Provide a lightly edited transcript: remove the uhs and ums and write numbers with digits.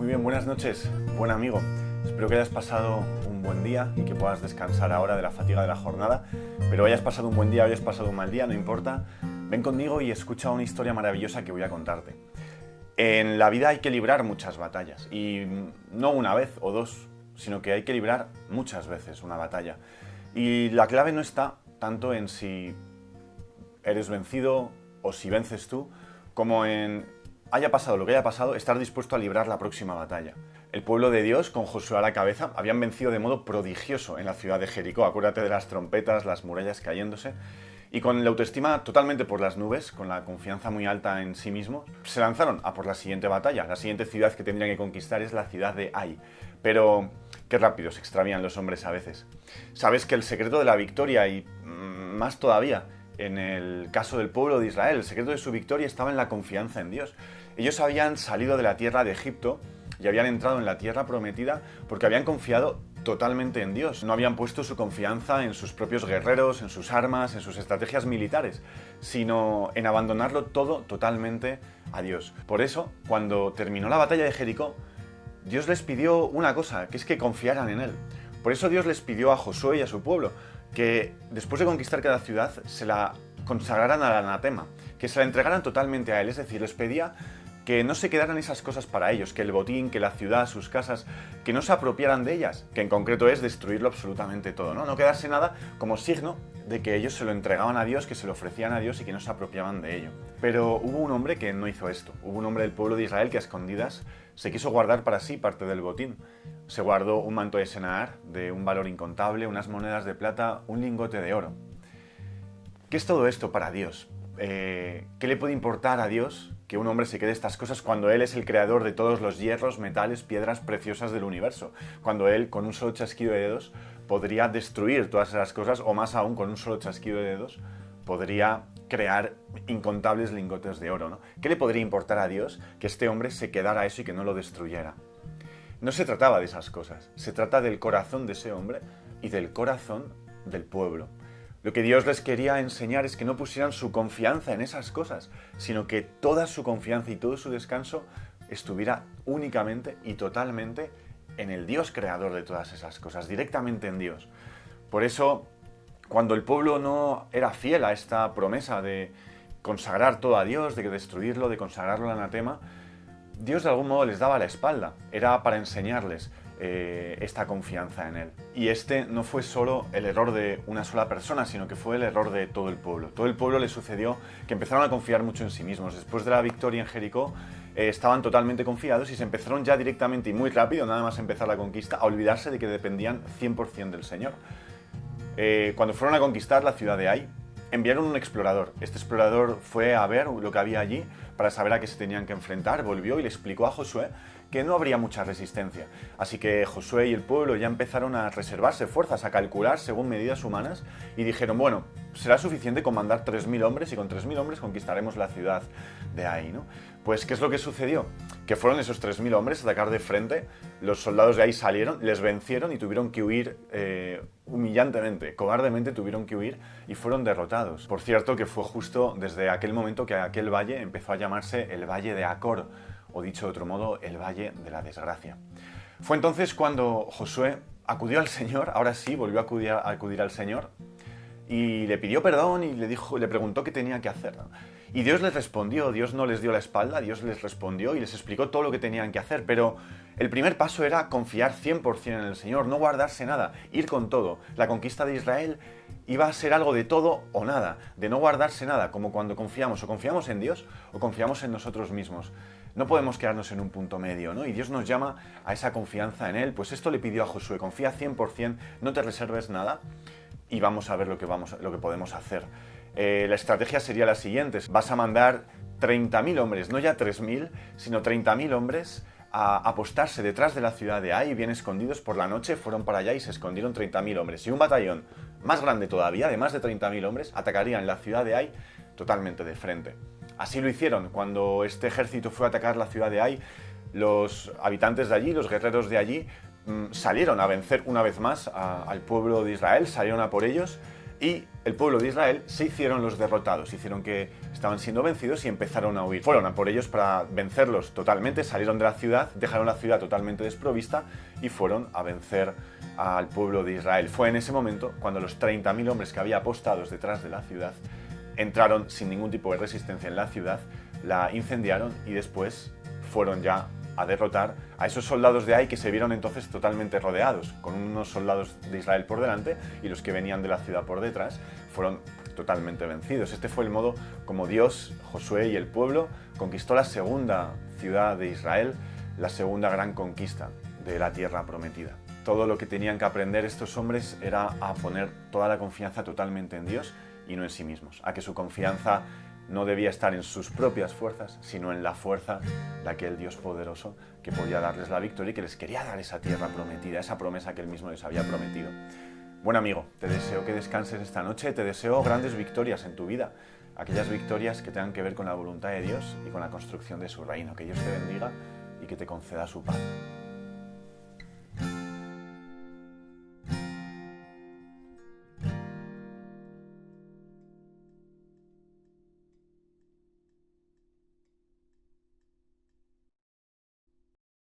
Muy bien, buenas noches, buen amigo. Espero que hayas pasado un buen día y que puedas descansar ahora de la fatiga de la jornada. Pero hayas pasado un buen día o hayas pasado un mal día, no importa. Ven conmigo y escucha una historia maravillosa que voy a contarte. En la vida hay que librar muchas batallas, y no una vez o dos, sino que hay que librar muchas veces una batalla. Y la clave no está tanto en si eres vencido o si vences tú, como en, haya pasado lo que haya pasado, estar dispuesto a librar la próxima batalla. El pueblo de Dios, con Josué a la cabeza, habían vencido de modo prodigioso en la ciudad de Jericó. Acuérdate de las trompetas, las murallas cayéndose. Y con la autoestima totalmente por las nubes, con la confianza muy alta en sí mismos, se lanzaron a por la siguiente batalla. La siguiente ciudad que tendrían que conquistar es la ciudad de Ai. Pero qué rápido se extravían los hombres a veces. Sabes que el secreto de la victoria, y más todavía en el caso del pueblo de Israel, el secreto de su victoria estaba en la confianza en Dios. Ellos habían salido de la tierra de Egipto y habían entrado en la tierra prometida porque habían confiado totalmente en Dios. No habían puesto su confianza en sus propios guerreros, en sus armas, en sus estrategias militares, sino en abandonarlo todo totalmente a Dios. Por eso, cuando terminó la batalla de Jericó, Dios les pidió una cosa, que es que confiaran en Él. Por eso Dios les pidió a Josué y a su pueblo que después de conquistar cada ciudad se la consagraran al anatema, que se la entregaran totalmente a Él. Es decir, les pedía que no se quedaran esas cosas para ellos, que el botín, que la ciudad, sus casas, que no se apropiaran de ellas, que en concreto es destruirlo absolutamente todo, ¿no? No quedarse nada como signo de que ellos se lo entregaban a Dios, que se lo ofrecían a Dios y que no se apropiaban de ello. Pero hubo un hombre que no hizo esto. Hubo un hombre del pueblo de Israel que a escondidas se quiso guardar para sí parte del botín. Se guardó un manto de Senaar de un valor incontable, unas monedas de plata, un lingote de oro. ¿Qué es todo esto para Dios? ¿Qué le puede importar a Dios que un hombre se quede estas cosas cuando Él es el creador de todos los hierros, metales, piedras preciosas del universo? Cuando Él, con un solo chasquido de dedos, podría destruir todas esas cosas, o más aún, con un solo chasquido de dedos, podría crear incontables lingotes de oro, ¿no? ¿Qué le podría importar a Dios que este hombre se quedara eso y que no lo destruyera? No se trataba de esas cosas, se trata del corazón de ese hombre y del corazón del pueblo. Lo que Dios les quería enseñar es que no pusieran su confianza en esas cosas, sino que toda su confianza y todo su descanso estuviera únicamente y totalmente en el Dios creador de todas esas cosas, directamente en Dios. Por eso, cuando el pueblo no era fiel a esta promesa de consagrar todo a Dios, de destruirlo, de consagrarlo al anatema, Dios de algún modo les daba la espalda. Era para enseñarles esta confianza en Él. Y este no fue solo el error de una sola persona, sino que fue el error de todo el pueblo. Todo el pueblo le sucedió que empezaron a confiar mucho en sí mismos. Después de la victoria en Jericó, estaban totalmente confiados y se empezaron ya directamente y muy rápido, nada más empezar la conquista, a olvidarse de que dependían 100% del Señor. Cuando fueron a conquistar la ciudad de Ai, enviaron un explorador. Este explorador fue a ver lo que había allí para saber a qué se tenían que enfrentar, volvió y le explicó a Josué que no habría mucha resistencia. Así que Josué y el pueblo ya empezaron a reservarse fuerzas, a calcular según medidas humanas, y dijeron, bueno, será suficiente con mandar 3.000 hombres y con 3.000 hombres conquistaremos la ciudad de Ai, ¿no? Pues, ¿qué es lo que sucedió? Que fueron esos 3.000 hombres a atacar de frente, los soldados de Ai salieron, les vencieron y tuvieron que huir humillantemente, cobardemente tuvieron que huir y fueron derrotados. Por cierto, que fue justo desde aquel momento que aquel valle empezó a llamarse el Valle de Acor, o dicho de otro modo, el Valle de la Desgracia. Fue entonces cuando Josué acudió al Señor, ahora sí, volvió a acudir al Señor, y le pidió perdón y le preguntó qué tenía que hacer, ¿no? Y Dios les respondió, Dios no les dio la espalda, Dios les respondió y les explicó todo lo que tenían que hacer, pero el primer paso era confiar 100% en el Señor, no guardarse nada, ir con todo. La conquista de Israel iba a ser algo de todo o nada, de no guardarse nada, como cuando confiamos, o confiamos en Dios o confiamos en nosotros mismos. No podemos quedarnos en un punto medio, ¿no? Y Dios nos llama a esa confianza en Él. Pues esto le pidió a Josué, confía 100%, no te reserves nada y vamos a ver lo que podemos hacer. La estrategia sería la siguiente: vas a mandar 30.000 hombres, no ya 3.000, sino 30.000 hombres a apostarse detrás de la ciudad de Ai, bien escondidos por la noche, fueron para allá y se escondieron 30.000 hombres. Y un batallón más grande todavía, de más de 30.000 hombres, atacarían la ciudad de Ai totalmente de frente. Así lo hicieron. Cuando este ejército fue a atacar la ciudad de Ai, los habitantes de allí, los guerreros de allí, salieron a vencer una vez más al pueblo de Israel, salieron a por ellos y el pueblo de Israel se hicieron los derrotados, hicieron que estaban siendo vencidos y empezaron a huir. Fueron a por ellos para vencerlos totalmente, salieron de la ciudad, dejaron la ciudad totalmente desprovista y fueron a vencer al pueblo de Israel. Fue en ese momento cuando los 30.000 hombres que había apostados detrás de la ciudad entraron sin ningún tipo de resistencia en la ciudad, la incendiaron y después fueron ya a derrotar a esos soldados de Ai, que se vieron entonces totalmente rodeados, con unos soldados de Israel por delante y los que venían de la ciudad por detrás, fueron totalmente vencidos. Este fue el modo como Dios, Josué y el pueblo conquistó la segunda ciudad de Israel, la segunda gran conquista de la tierra prometida. Todo lo que tenían que aprender estos hombres era a poner toda la confianza totalmente en Dios y no en sí mismos, a que su confianza no debía estar en sus propias fuerzas, sino en la fuerza de aquel Dios poderoso que podía darles la victoria y que les quería dar esa tierra prometida, esa promesa que Él mismo les había prometido. Buen amigo, te deseo que descanses esta noche, te deseo grandes victorias en tu vida, aquellas victorias que tengan que ver con la voluntad de Dios y con la construcción de su reino. Que Dios te bendiga y que te conceda su paz.